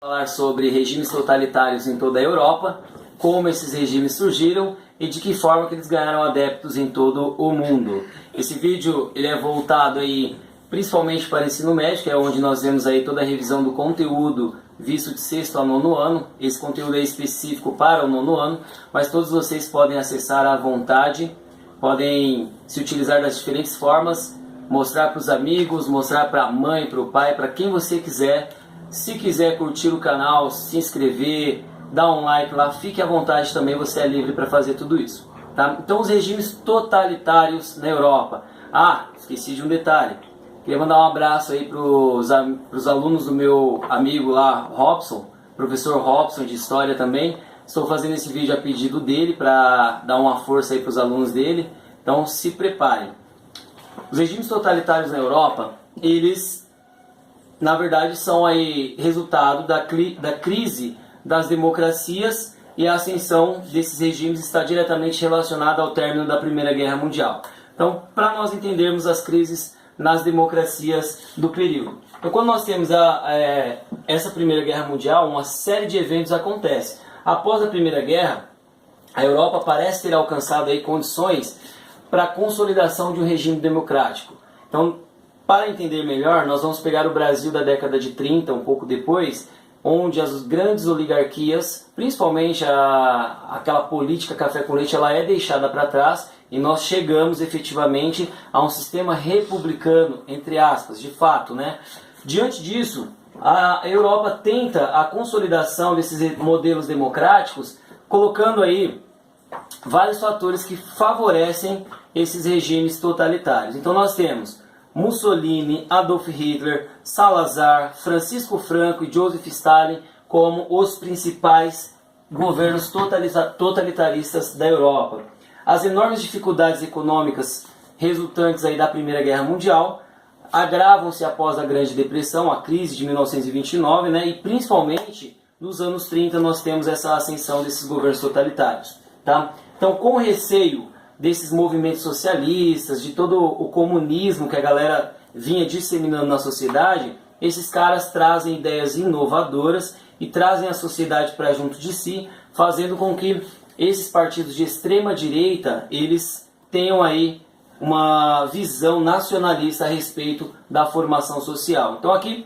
Falar sobre regimes totalitários em toda a Europa, como esses regimes surgiram e de que forma que eles ganharam adeptos em todo o mundo. Esse vídeo ele é voltado aí principalmente para ensino médio, que é onde nós vemos aí toda a revisão do conteúdo visto de 6º a 9º ano. Esse conteúdo é específico para o 9º ano, mas todos vocês podem acessar à vontade, podem se utilizar das diferentes formas, mostrar para os amigos, mostrar para a mãe, para o pai, para quem você quiser. Se quiser curtir o canal, se inscrever, dar um like lá, fique à vontade também, você é livre para fazer tudo isso. Tá? Então, os regimes totalitários na Europa. Ah, esqueci de um detalhe. Queria mandar um abraço aí para os alunos do meu amigo lá, Robson, professor Robson de História também. Estou fazendo esse vídeo a pedido dele para dar uma força aí para os alunos dele. Então, se preparem. Os regimes totalitários na Europa, eles na verdade são aí resultado da crise das democracias, e a ascensão desses regimes está diretamente relacionada ao término da Primeira Guerra Mundial. Então, para nós entendermos as crises nas democracias do período. Então, quando nós temos essa Primeira Guerra Mundial, uma série de eventos acontece. Após a Primeira Guerra, a Europa parece ter alcançado aí condições para a consolidação de um regime democrático. Então, para entender melhor, nós vamos pegar o Brasil da década de 30, um pouco depois, onde as grandes oligarquias, principalmente aquela política café com leite, ela é deixada para trás e nós chegamos efetivamente a um sistema republicano, entre aspas, de fato, né? Diante disso, a Europa tenta a consolidação desses modelos democráticos, colocando aí vários fatores que favorecem esses regimes totalitários. Então nós temos Mussolini, Adolf Hitler, Salazar, Francisco Franco e Joseph Stalin como os principais governos totalitaristas da Europa. As enormes dificuldades econômicas resultantes aí da Primeira Guerra Mundial agravam-se após a Grande Depressão, a crise de 1929, né? E principalmente nos anos 30 nós temos essa ascensão desses governos totalitários. Tá? Então, com receio desses movimentos socialistas, de todo o comunismo que a galera vinha disseminando na sociedade, esses caras trazem ideias inovadoras e trazem a sociedade para junto de si, fazendo com que esses partidos de extrema direita, eles tenham aí uma visão nacionalista a respeito da formação social. Então aqui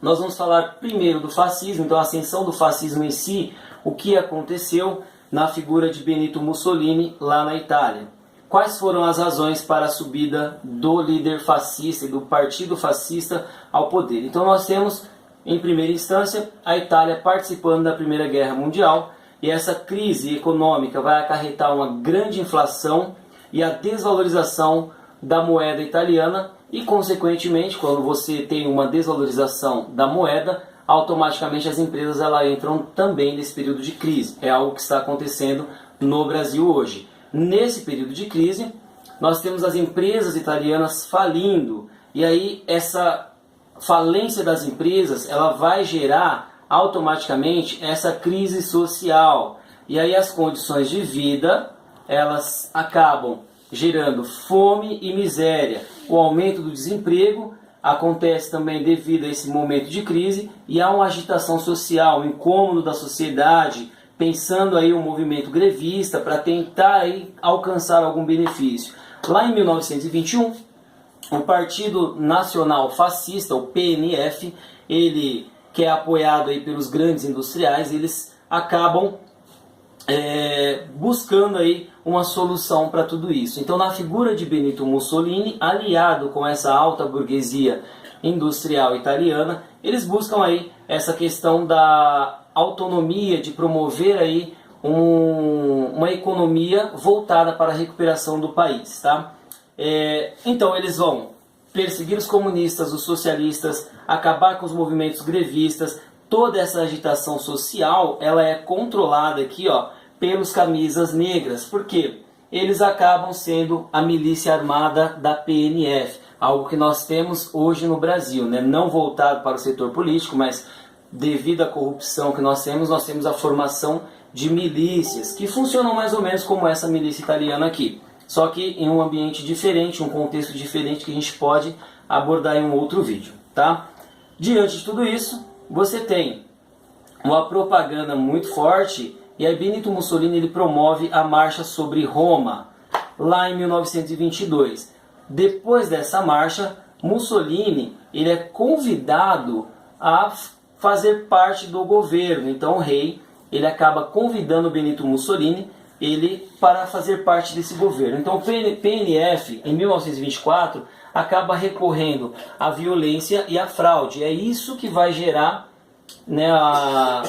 nós vamos falar primeiro do fascismo, então a ascensão do fascismo em si, o que aconteceu na figura de Benito Mussolini lá na Itália. Quais foram as razões para a subida do líder fascista e do partido fascista ao poder? Então nós temos, em primeira instância, a Itália participando da Primeira Guerra Mundial, e essa crise econômica vai acarretar uma grande inflação e a desvalorização da moeda italiana, e consequentemente, quando você tem uma desvalorização da moeda, automaticamente as empresas entram também nesse período de crise. É algo que está acontecendo no Brasil hoje. Nesse período de crise, nós temos as empresas italianas falindo. E aí essa falência das empresas, ela vai gerar automaticamente essa crise social. E aí as condições de vida, elas acabam gerando fome e miséria. O aumento do desemprego acontece também devido a esse momento de crise, e há uma agitação social, um incômodo da sociedade, pensando aí um movimento grevista para tentar aí alcançar algum benefício. Lá em 1921, o Partido Nacional Fascista, o PNF, ele que é apoiado aí pelos grandes industriais, eles acabam buscando aí uma solução para tudo isso. Então, na figura de Benito Mussolini, aliado com essa alta burguesia industrial italiana, eles buscam aí essa questão da autonomia, de promover aí uma economia voltada para a recuperação do país, tá? Então, eles vão perseguir os comunistas, os socialistas, acabar com os movimentos grevistas. Toda essa agitação social, ela é controlada aqui, ó, pelos camisas negras. Por quê? Eles acabam sendo a milícia armada da PNF, algo que nós temos hoje no Brasil, né? Não voltado para o setor político, mas devido à corrupção que nós temos a formação de milícias, que funcionam mais ou menos como essa milícia italiana aqui. Só que em um ambiente diferente, um contexto diferente, que a gente pode abordar em um outro vídeo, tá? Diante de tudo isso, você tem uma propaganda muito forte, e aí Benito Mussolini ele promove a Marcha sobre Roma, lá em 1922. Depois dessa marcha, Mussolini ele é convidado a fazer parte do governo. Então o rei ele acaba convidando Benito Mussolini para fazer parte desse governo. Então o PNF, em 1924, acaba recorrendo à violência e à fraude. É isso que vai gerar, né, a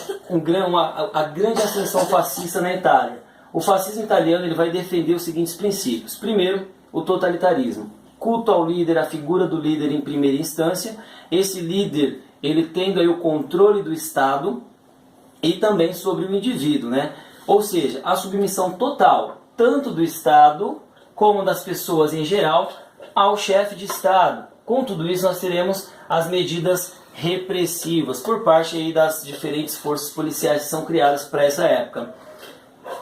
grande ascensão fascista na Itália. O fascismo italiano ele vai defender os seguintes princípios. Primeiro, o totalitarismo. Culto ao líder, a figura do líder em primeira instância. Esse líder ele tendo aí o controle do Estado e também sobre o indivíduo, né? Ou seja, a submissão total, tanto do Estado como das pessoas em geral, ao chefe de Estado. Com tudo isso, nós teremos as medidas repressivas por parte aí das diferentes forças policiais que são criadas para essa época.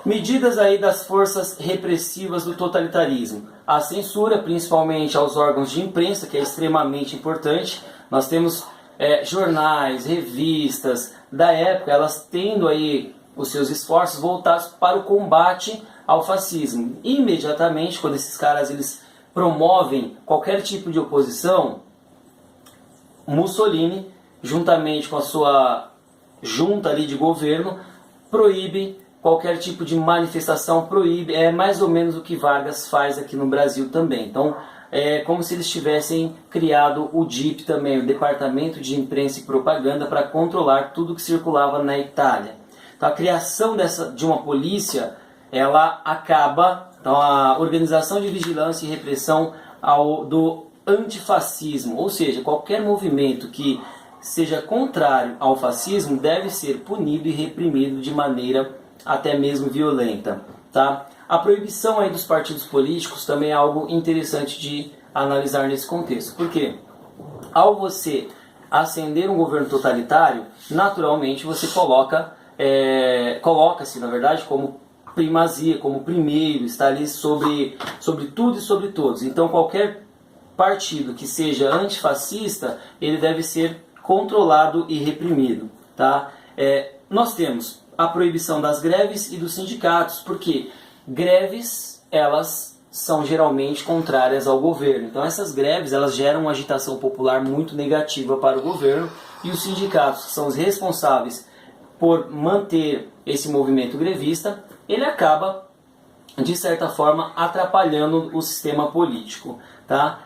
Medidas aí das forças repressivas do totalitarismo. A censura, principalmente aos órgãos de imprensa, que é extremamente importante. Nós temos jornais, revistas da época, elas tendo aí os seus esforços voltados para o combate ao fascismo. Imediatamente, quando esses caras eles promovem qualquer tipo de oposição, Mussolini, juntamente com a sua junta ali de governo, proíbe qualquer tipo de manifestação, proíbe. É mais ou menos o que Vargas faz aqui no Brasil também. Então, é como se eles tivessem criado o DIP também, o Departamento de Imprensa e Propaganda, para controlar tudo que circulava na Itália. Então, a criação de uma polícia, ela acaba. Então, a organização de vigilância e repressão do antifascismo, ou seja, qualquer movimento que seja contrário ao fascismo deve ser punido e reprimido de maneira até mesmo violenta, tá? A proibição aí dos partidos políticos também é algo interessante de analisar nesse contexto. Por quê? Ao você ascender um governo totalitário, naturalmente você coloca-se, na verdade, como primazia, como primeiro, está ali sobre tudo e sobre todos. Então qualquer partido que seja antifascista, ele deve ser controlado e reprimido, tá? Nós temos a proibição das greves e dos sindicatos, porque greves, elas são geralmente contrárias ao governo. Então essas greves, elas geram uma agitação popular muito negativa para o governo, e os sindicatos, que são os responsáveis por manter esse movimento grevista, ele acaba, de certa forma, atrapalhando o sistema político, tá?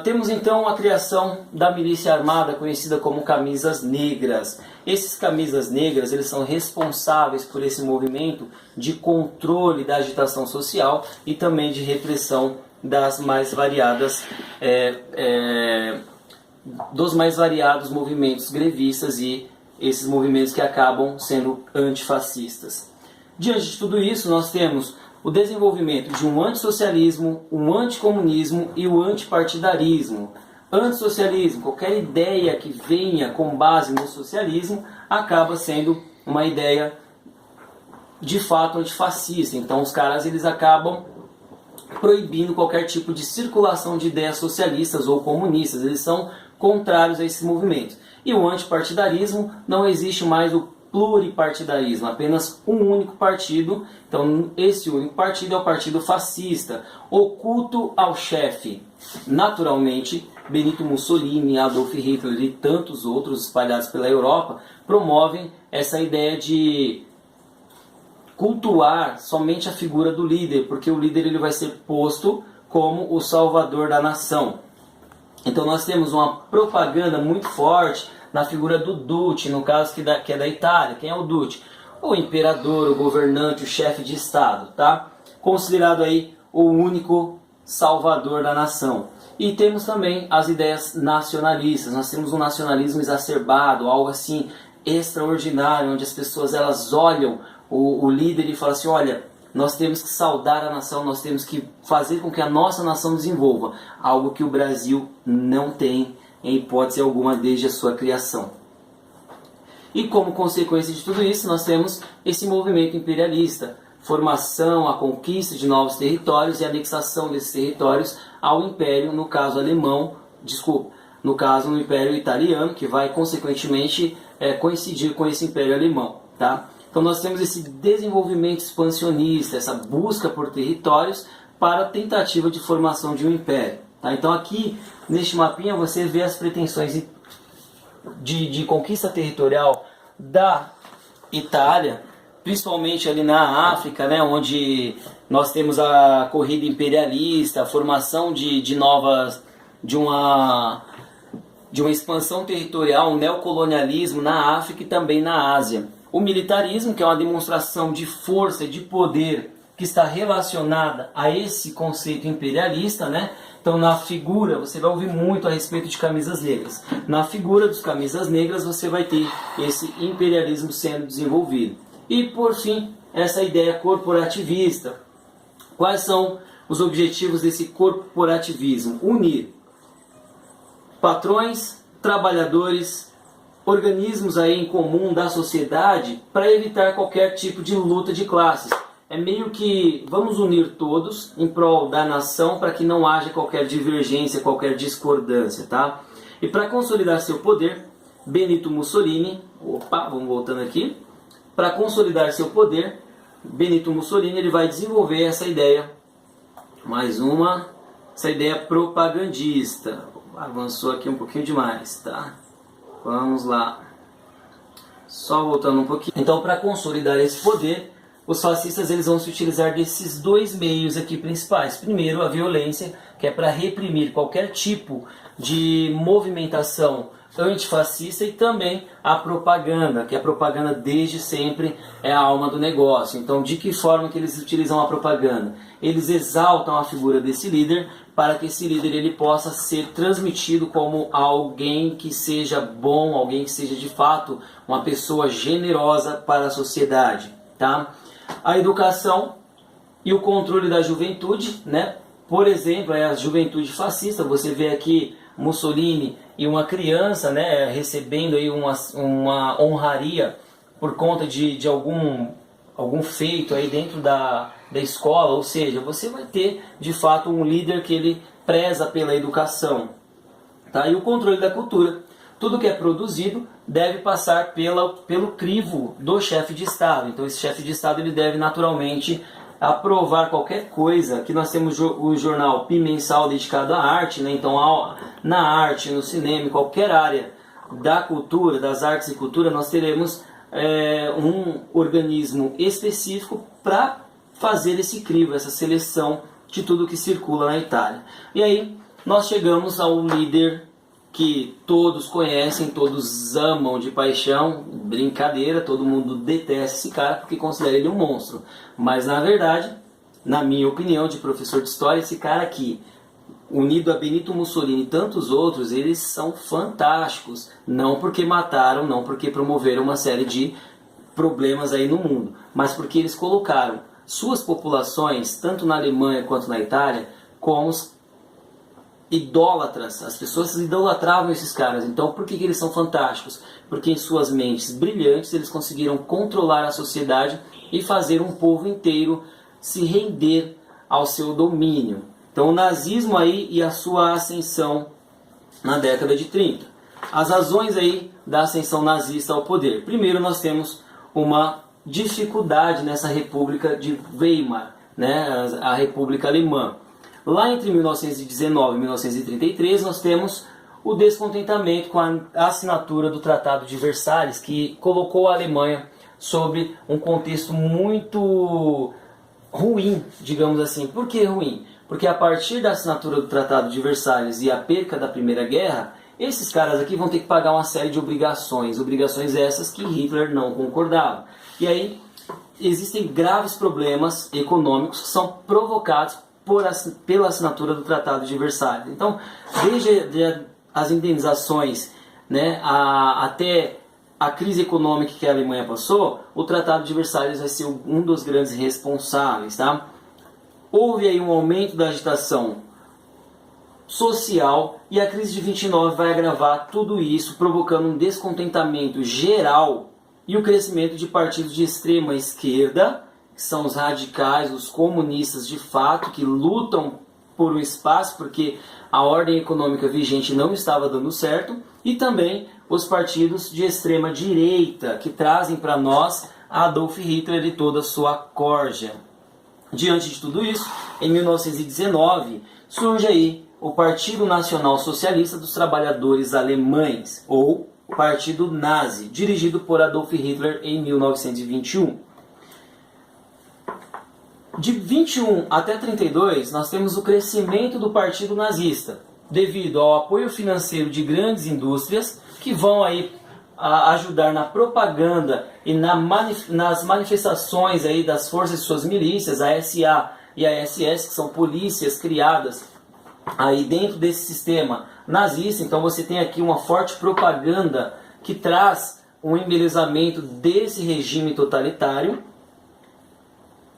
Temos então a criação da milícia armada, conhecida como camisas negras. Esses camisas negras, eles são responsáveis por esse movimento de controle da agitação social e também de repressão das mais variadas dos mais variados movimentos grevistas e esses movimentos que acabam sendo antifascistas. Diante de tudo isso, nós temos o desenvolvimento de um antissocialismo, um anticomunismo e o antipartidarismo. Antissocialismo, qualquer ideia que venha com base no socialismo, acaba sendo uma ideia de fato antifascista. Então os caras eles acabam proibindo qualquer tipo de circulação de ideias socialistas ou comunistas. Eles são contrários a esses movimentos. E o antipartidarismo, não existe mais o pluripartidarismo, apenas um único partido. Então esse único partido é o partido fascista, oculto ao chefe. Naturalmente, Benito Mussolini, Adolf Hitler e tantos outros espalhados pela Europa promovem essa ideia de cultuar somente a figura do líder, porque o líder ele vai ser posto como o salvador da nação. Então nós temos uma propaganda muito forte na figura do Duce, no caso que é da Itália. Quem é o Duce? O imperador, o governante, o chefe de Estado, tá? Considerado aí o único salvador da nação. E temos também as ideias nacionalistas. Nós temos um nacionalismo exacerbado, algo assim extraordinário, onde as pessoas elas olham o líder e falam assim, olha, nós temos que saudar a nação, nós temos que fazer com que a nossa nação desenvolva, algo que o Brasil não tem em hipótese alguma desde a sua criação. E como consequência de tudo isso, nós temos esse movimento imperialista, formação, a conquista de novos territórios e anexação desses territórios ao Império, no caso alemão, no caso no Império Italiano, que vai consequentemente coincidir com esse Império Alemão, tá? Então nós temos esse desenvolvimento expansionista, essa busca por territórios para a tentativa de formação de um império, tá? Então aqui neste mapinha você vê as pretensões de conquista territorial da Itália, principalmente ali na África, né, onde nós temos a corrida imperialista, a formação de uma expansão territorial, um neocolonialismo na África e também na Ásia. O militarismo, que é uma demonstração de força e de poder que está relacionada a esse conceito imperialista, né? Então, na figura, você vai ouvir muito a respeito de camisas negras. Na figura dos camisas negras, você vai ter esse imperialismo sendo desenvolvido. E, por fim, essa ideia corporativista. Quais são os objetivos desse corporativismo? Unir patrões, trabalhadores, organismos aí em comum da sociedade para evitar qualquer tipo de luta de classes. É meio que vamos unir todos em prol da nação para que não haja qualquer divergência, qualquer discordância, tá? E para consolidar seu poder, Benito Mussolini, vamos voltando aqui, para consolidar seu poder, Benito Mussolini ele vai desenvolver essa ideia, essa ideia propagandista. Avançou aqui um pouquinho demais, tá? Vamos lá. Só voltando um pouquinho. Então, para consolidar esse poder, os fascistas eles vão se utilizar desses dois meios aqui principais. Primeiro, a violência, que é para reprimir qualquer tipo de movimentação antifascista, e também a propaganda, que a propaganda desde sempre é a alma do negócio. Então, de que forma que eles utilizam a propaganda? Eles exaltam a figura desse líder para que esse líder ele possa ser transmitido como alguém que seja bom, alguém que seja de fato uma pessoa generosa para a sociedade, tá? A educação e o controle da juventude, né? Por exemplo, a juventude fascista, você vê aqui Mussolini e uma criança, né, recebendo aí uma honraria por conta de algum feito aí dentro da escola, ou seja, você vai ter de fato um líder que ele preza pela educação, tá? E o controle da cultura. Tudo que é produzido deve passar pelo crivo do chefe de Estado. Então esse chefe de Estado ele deve naturalmente aprovar qualquer coisa. Aqui nós temos o jornal Pimensal dedicado à arte, né? Então na arte, no cinema, em qualquer área da cultura, das artes e cultura, nós teremos um organismo específico para fazer esse crivo, essa seleção de tudo que circula na Itália. E aí nós chegamos ao líder que todos conhecem, todos amam de paixão, brincadeira, todo mundo detesta esse cara porque considera ele um monstro. Mas na verdade, na minha opinião de professor de história, esse cara aqui, unido a Benito Mussolini e tantos outros, eles são fantásticos. Não porque mataram, não porque promoveram uma série de problemas aí no mundo, mas porque eles colocaram suas populações, tanto na Alemanha quanto na Itália, como idólatras. As pessoas idolatravam esses caras. Então por que eles são fantásticos? Porque em suas mentes brilhantes eles conseguiram controlar a sociedade e fazer um povo inteiro se render ao seu domínio. Então o nazismo aí e a sua ascensão na década de 30. As razões aí da ascensão nazista ao poder. Primeiro nós temos uma dificuldade nessa República de Weimar, né, a República Alemã. Lá entre 1919 e 1933 nós temos o descontentamento com a assinatura do Tratado de Versalhes, que colocou a Alemanha sobre um contexto muito ruim, digamos assim. Por que ruim? Porque a partir da assinatura do Tratado de Versalhes e a perca da Primeira Guerra, esses caras aqui vão ter que pagar uma série de obrigações essas que Hitler não concordava. E aí existem graves problemas econômicos que são provocados pela assinatura do Tratado de Versalhes. Então, desde as indenizações, né, até a crise econômica que a Alemanha passou, o Tratado de Versalhes vai ser um dos grandes responsáveis, tá? Houve aí um aumento da agitação social e a crise de 29 vai agravar tudo isso, provocando um descontentamento geral e o crescimento de partidos de extrema esquerda, que são os radicais, os comunistas de fato, que lutam por um espaço porque a ordem econômica vigente não estava dando certo, e também os partidos de extrema direita, que trazem para nós Adolf Hitler e toda a sua corja. Diante de tudo isso, em 1919, surge aí o Partido Nacional Socialista dos Trabalhadores Alemães, ou Partido Nazi, dirigido por Adolf Hitler em 1921. De 21 até 32, nós temos o crescimento do Partido Nazista, devido ao apoio financeiro de grandes indústrias que vão aí ajudar na propaganda e nas manifestações aí das forças de suas milícias, a SA e a SS, que são polícias criadas aí dentro desse sistema nazista. Então você tem aqui uma forte propaganda que traz um embelezamento desse regime totalitário.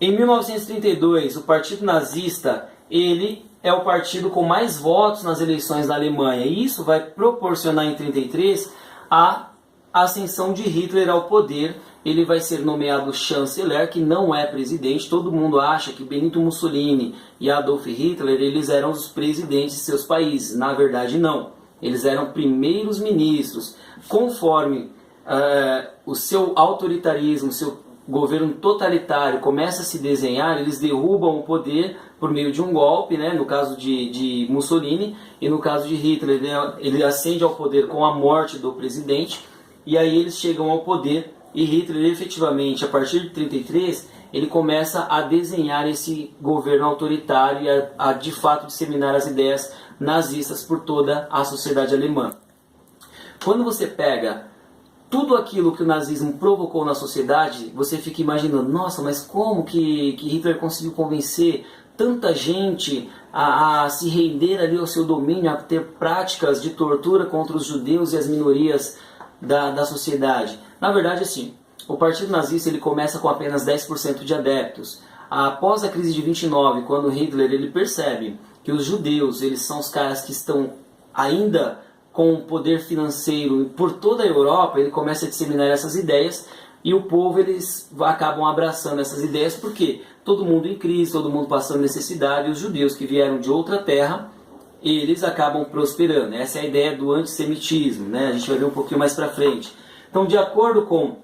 Em 1932, o Partido Nazista, ele é o partido com mais votos nas eleições da Alemanha, e isso vai proporcionar em 1933 a ascensão de Hitler ao poder. Ele vai ser nomeado chanceler, que não é presidente. Todo mundo acha que Benito Mussolini e Adolf Hitler eles eram os presidentes de seus países. Na verdade, não. Eles eram primeiros ministros. Conforme o seu autoritarismo, o seu governo totalitário começa a se desenhar, eles derrubam o poder por meio de um golpe, né? No caso de Mussolini, e no caso de Hitler, ele ascende ao poder com a morte do presidente, e aí eles chegam ao poder, e Hitler efetivamente, a partir de 1933, ele começa a desenhar esse governo autoritário e a de fato disseminar as ideias nazistas por toda a sociedade alemã. Quando você pega tudo aquilo que o nazismo provocou na sociedade, você fica imaginando, nossa, mas como que Hitler conseguiu convencer tanta gente a se render ali ao seu domínio, a ter práticas de tortura contra os judeus e as minorias da sociedade? Na verdade, assim, o Partido Nazista ele começa com apenas 10% de adeptos. Após a crise de 29, quando Hitler ele percebe que os judeus eles são os caras que estão ainda com poder financeiro por toda a Europa, ele começa a disseminar essas ideias, e o povo eles acabam abraçando essas ideias, porque todo mundo em crise, todo mundo passando necessidade, e os judeus que vieram de outra terra, eles acabam prosperando. Essa é a ideia do antissemitismo, né? A gente vai ver um pouquinho mais para frente. Então, de acordo com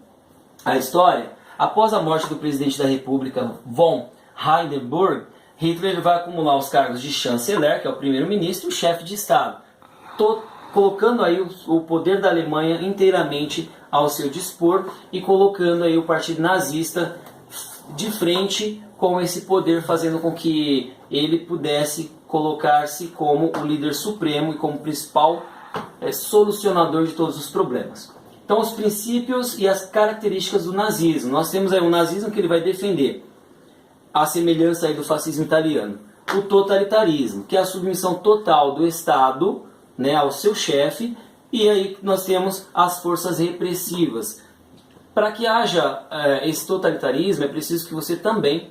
a história, após a morte do presidente da República, von Hindenburg, Hitler vai acumular os cargos de chanceler, que é o primeiro-ministro, e o chefe de Estado, colocando aí o poder da Alemanha inteiramente ao seu dispor e colocando aí o Partido Nazista de frente com esse poder, fazendo com que ele pudesse colocar-se como o líder supremo e como principal solucionador de todos os problemas. Então, os princípios e as características do nazismo. Nós temos aí um nazismo que ele vai defender a semelhança aí do fascismo italiano. O totalitarismo, que é a submissão total do Estado, né, ao seu chefe, e aí nós temos as forças repressivas. Para que haja esse totalitarismo, é preciso que você também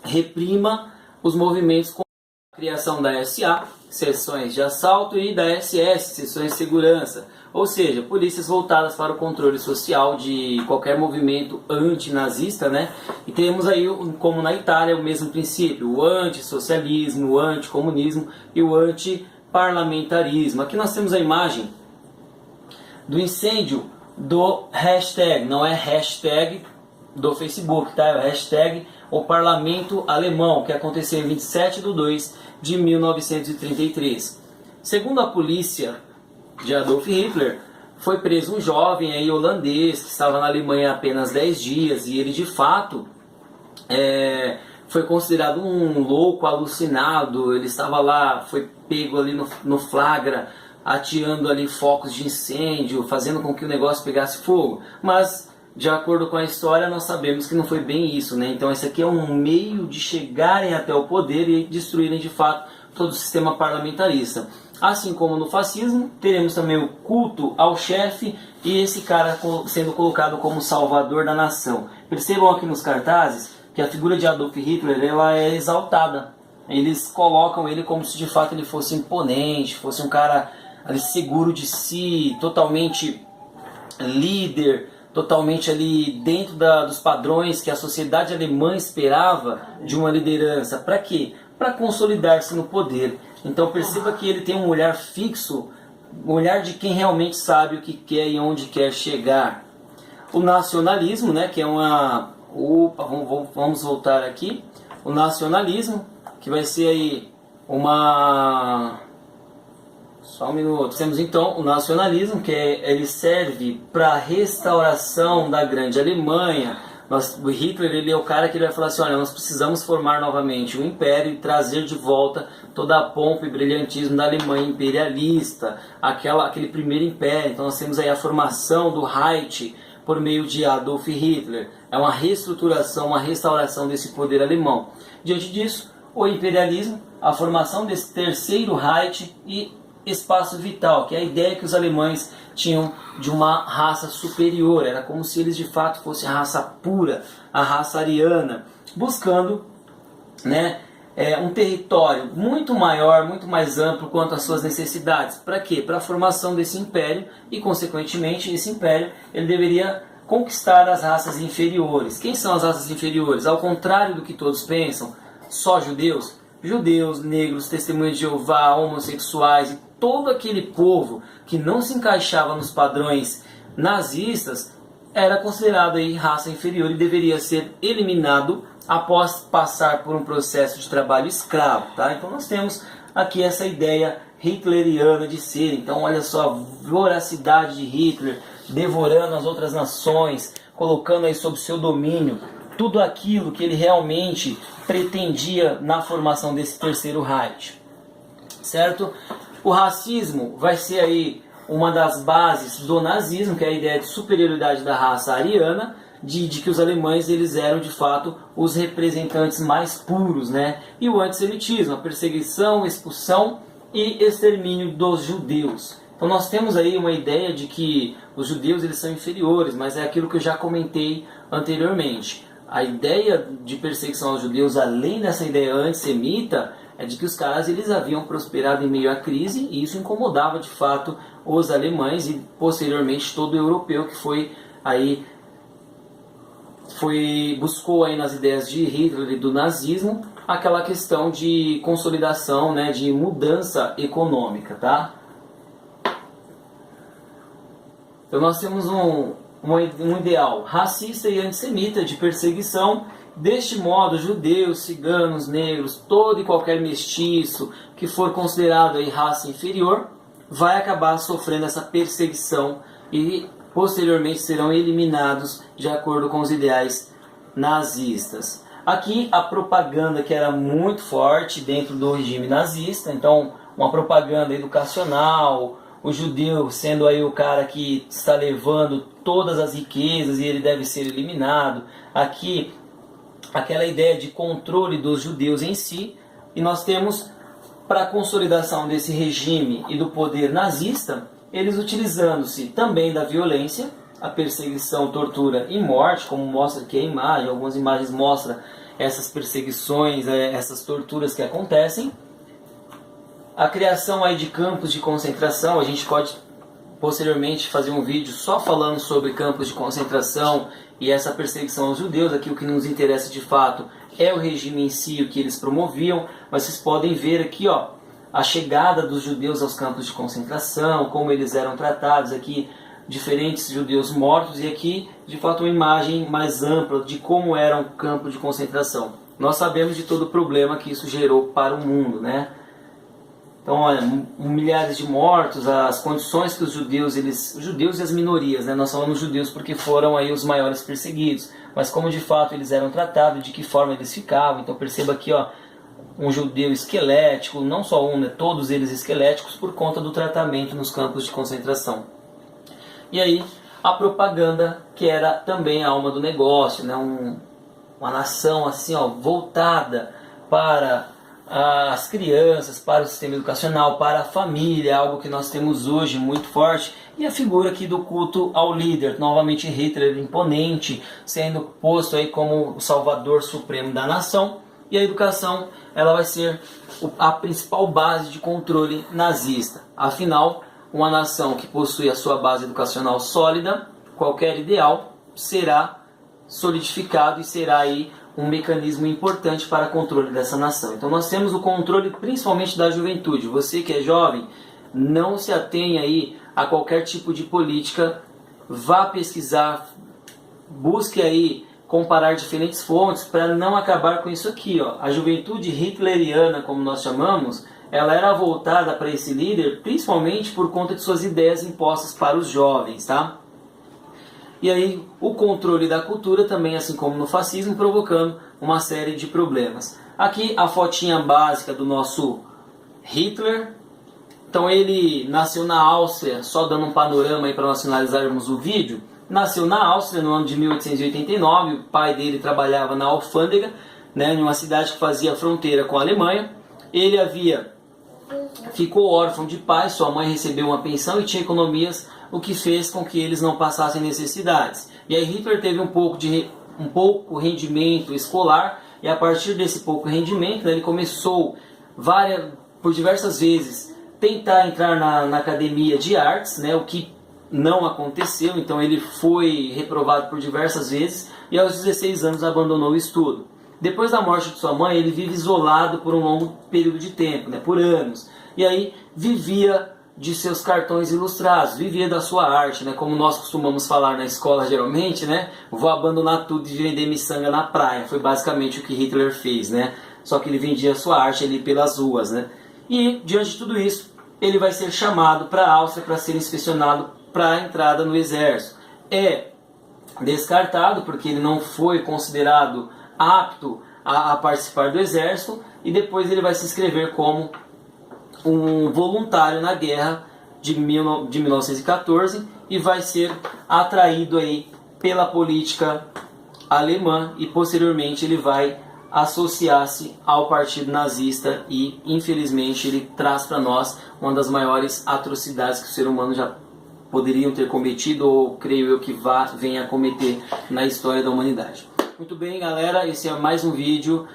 reprima os movimentos com a criação da SA, seções de assalto, e da SS, seções de segurança, ou seja, polícias voltadas para o controle social de qualquer movimento antinazista, né? E temos aí, como na Itália, o mesmo princípio, o antissocialismo, o anticomunismo e o antiparlamentarismo. Aqui nós temos a imagem do incêndio do hashtag, não é hashtag do Facebook, tá? É o hashtag o Parlamento Alemão, que aconteceu em 27/2 de 1933. Segundo a polícia de Adolf Hitler, foi preso um jovem aí holandês que estava na Alemanha há apenas 10 dias, e ele de fato foi considerado um louco alucinado. Ele estava lá, foi pego ali no flagra, ateando ali focos de incêndio, fazendo com que o negócio pegasse fogo. Mas, de acordo com a história, nós sabemos que não foi bem isso, né? Então esse aqui é um meio de chegarem até o poder e destruírem de fato todo o sistema parlamentarista. Assim como no fascismo, teremos também o culto ao chefe e esse cara sendo colocado como salvador da nação. Percebam aqui nos cartazes que a figura de Adolf Hitler ela é exaltada. Eles colocam ele como se de fato ele fosse imponente, fosse um cara ali seguro de si, totalmente líder, totalmente ali dentro dos padrões que a sociedade alemã esperava de uma liderança. Para quê? Para consolidar-se no poder. Então perceba que ele tem um olhar fixo o olhar de quem realmente sabe o que quer e onde quer chegar. O nacionalismo, né, que é vamos voltar aqui. O nacionalismo, que vai ser aí Só um minuto. Temos então o nacionalismo, que ele serve para a restauração da grande Alemanha. O Hitler, ele é o cara que ele vai falar assim, olha, nós precisamos formar novamente o império e trazer de volta toda a pompa e brilhantismo da Alemanha imperialista, aquele primeiro império. Então nós temos aí a formação do Reich por meio de Adolf Hitler. É uma reestruturação, uma restauração desse poder alemão. Diante disso, o imperialismo, a formação desse terceiro Reich e espaço vital, que é a ideia que os alemães tinham de uma raça superior. Era como se eles de fato fossem a raça pura, a raça ariana, buscando, né, um território muito maior, muito mais amplo quanto às suas necessidades. Para quê? Para a formação desse império e, consequentemente, esse império ele deveria conquistar as raças inferiores. Quem são as raças inferiores? Ao contrário do que todos pensam, só judeus? Judeus, negros, testemunhas de Jeová, homossexuais e todo aquele povo que não se encaixava nos padrões nazistas era considerado aí raça inferior e deveria ser eliminado após passar por um processo de trabalho escravo, tá? Então nós temos aqui essa ideia hitleriana de ser. Então olha só a voracidade de Hitler, devorando as outras nações, colocando aí sob seu domínio tudo aquilo que ele realmente pretendia na formação desse terceiro Reich, certo? O racismo vai ser aí uma das bases do nazismo, que é a ideia de superioridade da raça ariana, de que os alemães eles eram de fato os representantes mais puros, né? E o antissemitismo, a perseguição, expulsão e extermínio dos judeus. Então nós temos aí uma ideia de que os judeus eles são inferiores, mas é aquilo que eu já comentei anteriormente. A ideia de perseguição aos judeus, além dessa ideia antissemita, é de que os caras eles haviam prosperado em meio à crise e isso incomodava de fato os alemães e posteriormente todo o europeu que buscou aí nas ideias de Hitler e do nazismo aquela questão de consolidação, né, de mudança econômica, tá? Então nós temos um ideal racista e antissemita de perseguição. Deste modo, judeus, ciganos, negros, todo e qualquer mestiço que for considerado aí raça inferior vai acabar sofrendo essa perseguição e posteriormente serão eliminados de acordo com os ideais nazistas. Aqui a propaganda que era muito forte dentro do regime nazista, então uma propaganda educacional, o judeu sendo aí o cara que está levando todas as riquezas e ele deve ser eliminado. Aqui aquela ideia de controle dos judeus em si, e nós temos, para a consolidação desse regime e do poder nazista, eles utilizando-se também da violência, a perseguição, tortura e morte, como mostra aqui a imagem, algumas imagens mostram essas perseguições, essas torturas que acontecem, a criação aí de campos de concentração. A gente pode posteriormente fazer um vídeo só falando sobre campos de concentração e essa perseguição aos judeus. Aqui o que nos interessa de fato é o regime em si, o que eles promoviam, mas vocês podem ver aqui a chegada dos judeus aos campos de concentração, como eles eram tratados, aqui diferentes judeus mortos, e aqui de fato uma imagem mais ampla de como era um campo de concentração. Nós sabemos de todo o problema que isso gerou para o mundo, né? Então, olha, milhares de mortos, as condições que os judeus e as minorias, né? Nós falamos judeus porque foram aí os maiores perseguidos, mas como de fato eles eram tratados, de que forma eles ficavam. Então perceba aqui, um judeu esquelético, não só um, né? Todos eles esqueléticos por conta do tratamento nos campos de concentração. E aí, a propaganda, que era também a alma do negócio, né? Uma nação assim, voltada para as crianças, para o sistema educacional, para a família, algo que nós temos hoje muito forte. E a figura aqui do culto ao líder, novamente Hitler imponente, sendo posto aí como o salvador supremo da nação. E a educação, ela vai ser a principal base de controle nazista. Afinal, uma nação que possui a sua base educacional sólida, qualquer ideal será solidificado e será aí um mecanismo importante para controle dessa nação. Então nós temos o controle principalmente da juventude. Você que é jovem, não se atenha aí a qualquer tipo de política, vá pesquisar, busque aí comparar diferentes fontes para não acabar com isso aqui, ó. A juventude hitleriana, como nós chamamos, ela era voltada para esse líder principalmente por conta de suas ideias impostas para os jovens, tá? E aí o controle da cultura também, assim como no fascismo, provocando uma série de problemas. Aqui a fotinha básica do nosso Hitler. Então ele nasceu na Áustria, só dando um panorama aí para nós finalizarmos o vídeo. Nasceu na Áustria no ano de 1889, o pai dele trabalhava na alfândega, né, em uma cidade que fazia fronteira com a Alemanha. Ele ficou órfão de pai, sua mãe recebeu uma pensão e tinha economias, o que fez com que eles não passassem necessidades. E aí Hitler teve um pouco rendimento escolar, e a partir desse pouco rendimento, né, ele começou por diversas vezes tentar entrar na academia de artes, né, o que não aconteceu, então ele foi reprovado por diversas vezes e aos 16 anos abandonou o estudo. Depois da morte de sua mãe, ele vive isolado por um longo período de tempo, né, por anos, e aí vivia de seus cartões ilustrados, vivia da sua arte, né, como nós costumamos falar na escola geralmente, né, vou abandonar tudo e vender miçanga na praia. Foi basicamente o que Hitler fez, né, só que ele vendia a sua arte ali pelas ruas, né. E diante de tudo isso, ele vai ser chamado para a Áustria para ser inspecionado para a entrada no exército. É descartado porque ele não foi considerado apto a participar do exército, e depois ele vai se inscrever como um voluntário na guerra de 1914 e vai ser atraído aí pela política alemã, e posteriormente ele vai associar-se ao partido nazista, e infelizmente ele traz para nós uma das maiores atrocidades que o ser humano já poderiam ter cometido, ou creio eu que venha a cometer na história da humanidade. Muito bem, galera, esse é mais um vídeo: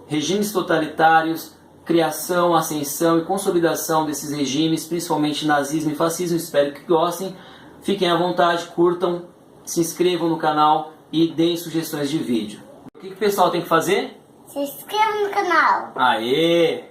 regimes totalitários, criação, ascensão e consolidação desses regimes, principalmente nazismo e fascismo. Espero que gostem. Fiquem à vontade, curtam, se inscrevam no canal e deem sugestões de vídeo. O que o pessoal tem que fazer? Se inscreva no canal. Aê!